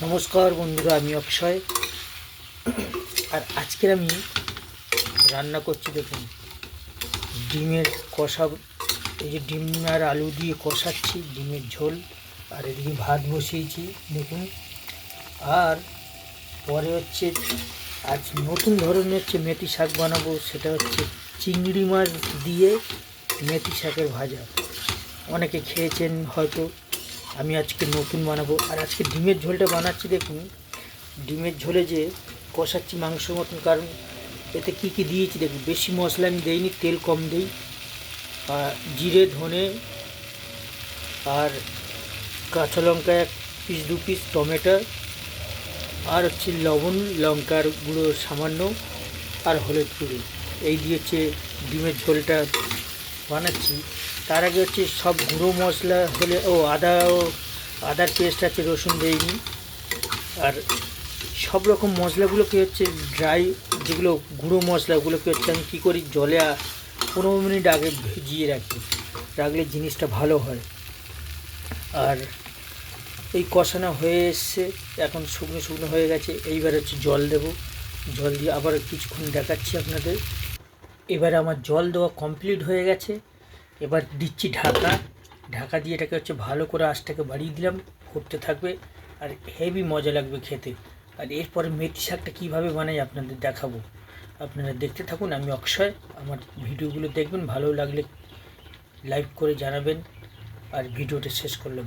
নমস্কার বন্ধুরা, আমি অক্ষয়। আর আজকের আমি রান্না করছি, দেখুন, ডিমের কষা। এই যে ডিম আর আলু দিয়ে কষাচ্ছি, ডিমের ঝোল। আর এদিকে ভাত বসিয়েছি, দেখুন। আর পরে হচ্ছে আজ নতুন ধরনের হচ্ছে মেথি শাক বানাবো। সেটা হচ্ছে চিংড়ি মাছ দিয়ে মেথি শাকের ভাজা। অনেকে খেয়েছেন হয়তো, আমি আজকে নতুন বানাবো। আর আজকে ডিমের ঝোলটা বানাচ্ছি, দেখুন। ডিমের ঝোলে যে কষাচ্ছি মাংসের মতন, কারণ এতে কী কী দিয়েছি দেখুন। বেশি মশলা আমি দেইনি, তেল কম দিই। আর জিরে, ধনে, আর কাঁচা লঙ্কা 1 পিস 2 পিস, টমেটো, আর হচ্ছে লবণ, লঙ্কার গুঁড়ো সামান্য, আর হলুদ গুঁড়ো। এই দিয়ে হচ্ছে ডিমের ঝোলটা বানাচ্ছি। তার আগে হচ্ছে সব গুঁড়ো মশলা হলে আদার পেস্ট আছে, রসুন দেইনি। আর সব রকম মশলাগুলোকে হচ্ছে ড্রাই, যেগুলো গুঁড়ো মশলা, ওগুলোকে হচ্ছে আমি কী করি, জলে 15 মিনিট আগে ভিজিয়ে রাখলে জিনিসটা ভালো হয়। আর এই কষানো হয়ে এসছে, এখন শুকনো শুকনো হয়ে গেছে। এইবার হচ্ছে জল দেব। জল দিয়ে আবার কিছুক্ষণ দেখাচ্ছি আপনাদের। এবারে আমার জল দেওয়া কমপ্লিট হয়ে গেছে। এবার দিচ্ছি ঢাকা। ঢাকা দিয়ে এটাকে হচ্ছে ভালো করে আঁচটাকে বাড়িয়ে দিলাম, ফুটতে থাকবে। আর হেভি মজা লাগবে খেতে। আর এরপরে মেথি শাকটা কীভাবে বানাই আপনাদের দেখাবো। আপনারা দেখতে থাকুন, আমি অক্ষয়। আমার ভিডিওগুলো দেখবেন, ভালো লাগলে লাইক করে জানাবেন। আর ভিডিওটা শেষ করলাম।